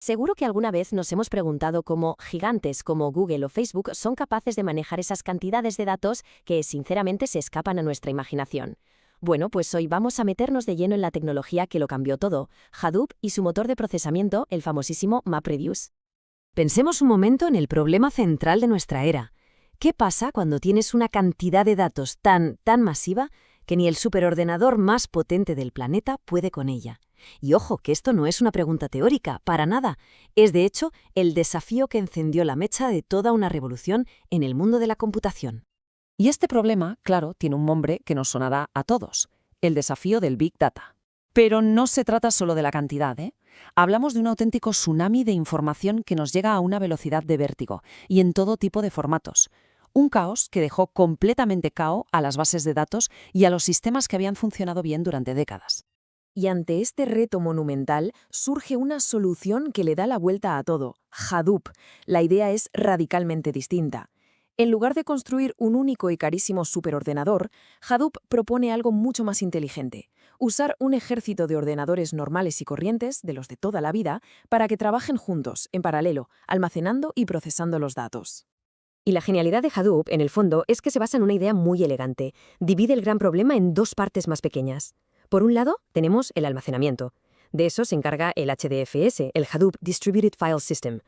Seguro que alguna vez nos hemos preguntado cómo gigantes como Google o Facebook son capaces de manejar esas cantidades de datos que sinceramente se escapan a nuestra imaginación. Bueno, pues hoy vamos a meternos de lleno en la tecnología que lo cambió todo, Hadoop y su motor de procesamiento, el famosísimo MapReduce. Pensemos un momento en el problema central de nuestra era. ¿Qué pasa cuando tienes una cantidad de datos tan masiva que ni el superordenador más potente del planeta puede con ella? Y ojo, que esto no es una pregunta teórica, para nada. Es, de hecho, el desafío que encendió la mecha de toda una revolución en el mundo de la computación. Y este problema, claro, tiene un nombre que nos sonará a todos: el desafío del Big Data. Pero no se trata solo de la cantidad, ¿eh? Hablamos de un auténtico tsunami de información que nos llega a una velocidad de vértigo y en todo tipo de formatos. Un caos que dejó completamente cao a las bases de datos y a los sistemas que habían funcionado bien durante décadas. Y ante este reto monumental surge una solución que le da la vuelta a todo: Hadoop. La idea es radicalmente distinta. En lugar de construir un único y carísimo superordenador, Hadoop propone algo mucho más inteligente: usar un ejército de ordenadores normales y corrientes, de los de toda la vida, para que trabajen juntos, en paralelo, almacenando y procesando los datos. Y la genialidad de Hadoop, en el fondo, es que se basa en una idea muy elegante. Divide el gran problema en dos partes más pequeñas. Por un lado, tenemos el almacenamiento. De eso se encarga el HDFS, el Hadoop Distributed File System.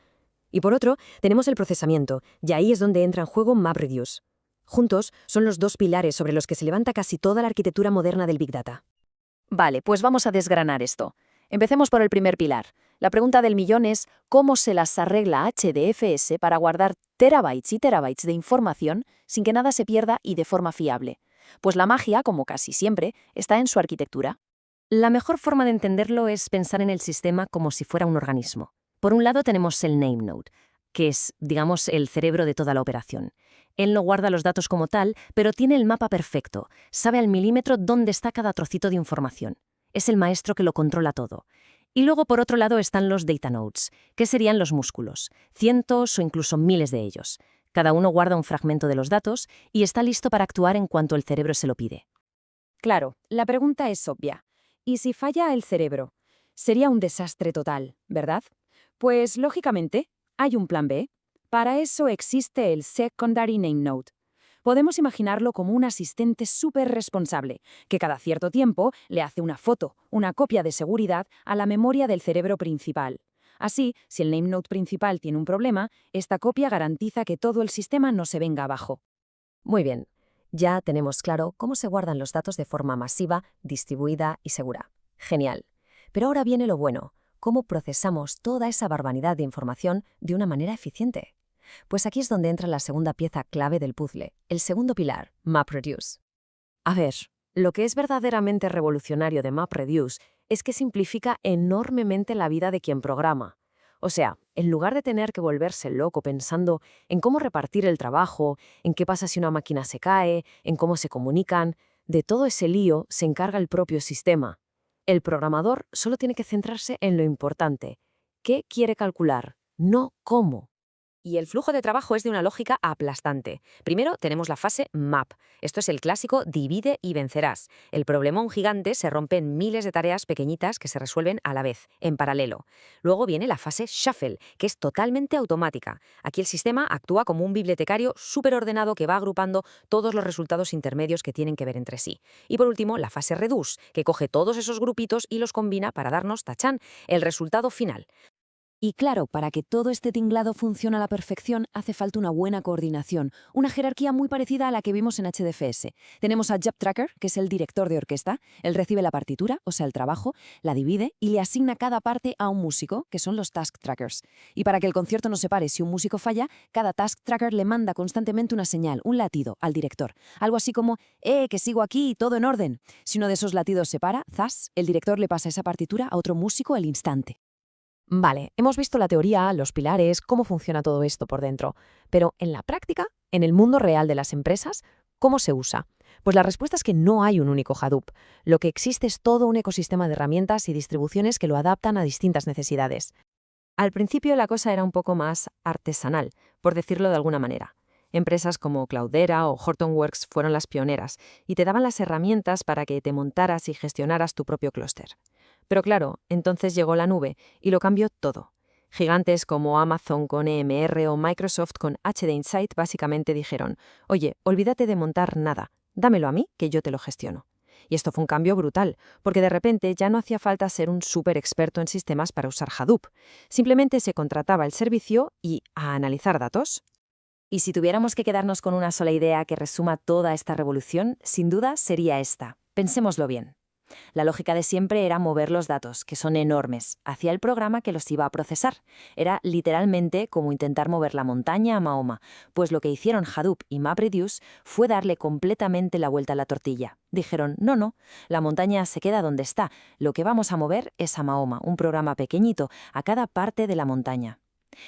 Y por otro, tenemos el procesamiento, y ahí es donde entra en juego MapReduce. Juntos, son los dos pilares sobre los que se levanta casi toda la arquitectura moderna del Big Data. Vale, pues vamos a desgranar esto. Empecemos por el primer pilar. La pregunta del millón es: ¿cómo se las arregla HDFS para guardar terabytes y terabytes de información sin que nada se pierda y de forma fiable? Pues la magia, como casi siempre, está en su arquitectura. La mejor forma de entenderlo es pensar en el sistema como si fuera un organismo. Por un lado tenemos el NameNode, que es, digamos, el cerebro de toda la operación. Él no guarda los datos como tal, pero tiene el mapa perfecto, sabe al milímetro dónde está cada trocito de información. Es el maestro que lo controla todo. Y luego, por otro lado, están los Data Nodes, que serían los músculos, cientos o incluso miles de ellos. Cada uno guarda un fragmento de los datos y está listo para actuar en cuanto el cerebro se lo pide. Claro, la pregunta es obvia. ¿Y si falla el cerebro? Sería un desastre total, ¿verdad? Pues, lógicamente, hay un plan B. Para eso existe el Secondary Name Node. Podemos imaginarlo como un asistente súper responsable, que cada cierto tiempo le hace una foto, una copia de seguridad, a la memoria del cerebro principal. Así, si el Name Node principal tiene un problema, esta copia garantiza que todo el sistema no se venga abajo. Muy bien, ya tenemos claro cómo se guardan los datos de forma masiva, distribuida y segura. Genial. Pero ahora viene lo bueno: ¿cómo procesamos toda esa barbaridad de información de una manera eficiente? Pues aquí es donde entra la segunda pieza clave del puzzle, el segundo pilar, MapReduce. A ver, lo que es verdaderamente revolucionario de MapReduce es que simplifica enormemente la vida de quien programa. O sea, en lugar de tener que volverse loco pensando en cómo repartir el trabajo, en qué pasa si una máquina se cae, en cómo se comunican, de todo ese lío se encarga el propio sistema. El programador solo tiene que centrarse en lo importante: ¿qué quiere calcular? No cómo. Y el flujo de trabajo es de una lógica aplastante. Primero tenemos la fase map. Esto es el clásico divide y vencerás. El problemón gigante se rompe en miles de tareas pequeñitas que se resuelven a la vez, en paralelo. Luego viene la fase shuffle, que es totalmente automática. Aquí el sistema actúa como un bibliotecario súper ordenado que va agrupando todos los resultados intermedios que tienen que ver entre sí. Y por último, la fase reduce, que coge todos esos grupitos y los combina para darnos, tachán, el resultado final. Y claro, para que todo este tinglado funcione a la perfección, hace falta una buena coordinación, una jerarquía muy parecida a la que vimos en HDFS. Tenemos a Job Tracker, que es el director de orquesta. Él recibe la partitura, o sea, el trabajo, la divide y le asigna cada parte a un músico, que son los Task Trackers. Y para que el concierto no se pare si un músico falla, cada Task Tracker le manda constantemente una señal, un latido, al director. Algo así como: que sigo aquí y todo en orden. Si uno de esos latidos se para, ¡zas!, el director le pasa esa partitura a otro músico al instante. Vale, hemos visto la teoría, los pilares, cómo funciona todo esto por dentro. Pero en la práctica, en el mundo real de las empresas, ¿cómo se usa? Pues la respuesta es que no hay un único Hadoop. Lo que existe es todo un ecosistema de herramientas y distribuciones que lo adaptan a distintas necesidades. Al principio la cosa era un poco más artesanal, por decirlo de alguna manera. Empresas como Cloudera o Hortonworks fueron las pioneras y te daban las herramientas para que te montaras y gestionaras tu propio clúster. Pero claro, entonces llegó la nube y lo cambió todo. Gigantes como Amazon con EMR o Microsoft con HD Insight básicamente dijeron, oye, olvídate de montar nada, dámelo a mí que yo te lo gestiono. Y esto fue un cambio brutal, porque de repente ya no hacía falta ser un súper experto en sistemas para usar Hadoop. Simplemente se contrataba el servicio y a analizar datos. Y si tuviéramos que quedarnos con una sola idea que resuma toda esta revolución, sin duda sería esta. Pensémoslo bien. La lógica de siempre era mover los datos, que son enormes, hacia el programa que los iba a procesar. Era literalmente como intentar mover la montaña a Mahoma, pues lo que hicieron Hadoop y MapReduce fue darle completamente la vuelta a la tortilla. Dijeron, no, la montaña se queda donde está, lo que vamos a mover es a Mahoma, un programa pequeñito, a cada parte de la montaña.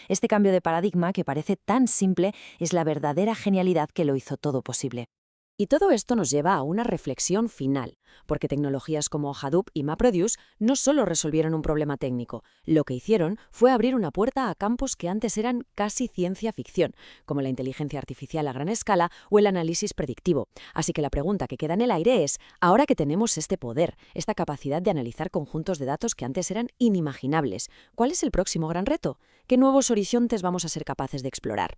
Este cambio de paradigma, que parece tan simple, es la verdadera genialidad que lo hizo todo posible. Y todo esto nos lleva a una reflexión final, porque tecnologías como Hadoop y MapReduce no solo resolvieron un problema técnico, lo que hicieron fue abrir una puerta a campos que antes eran casi ciencia ficción, como la inteligencia artificial a gran escala o el análisis predictivo. Así que la pregunta que queda en el aire es, ahora que tenemos este poder, esta capacidad de analizar conjuntos de datos que antes eran inimaginables, ¿cuál es el próximo gran reto? ¿Qué nuevos horizontes vamos a ser capaces de explorar?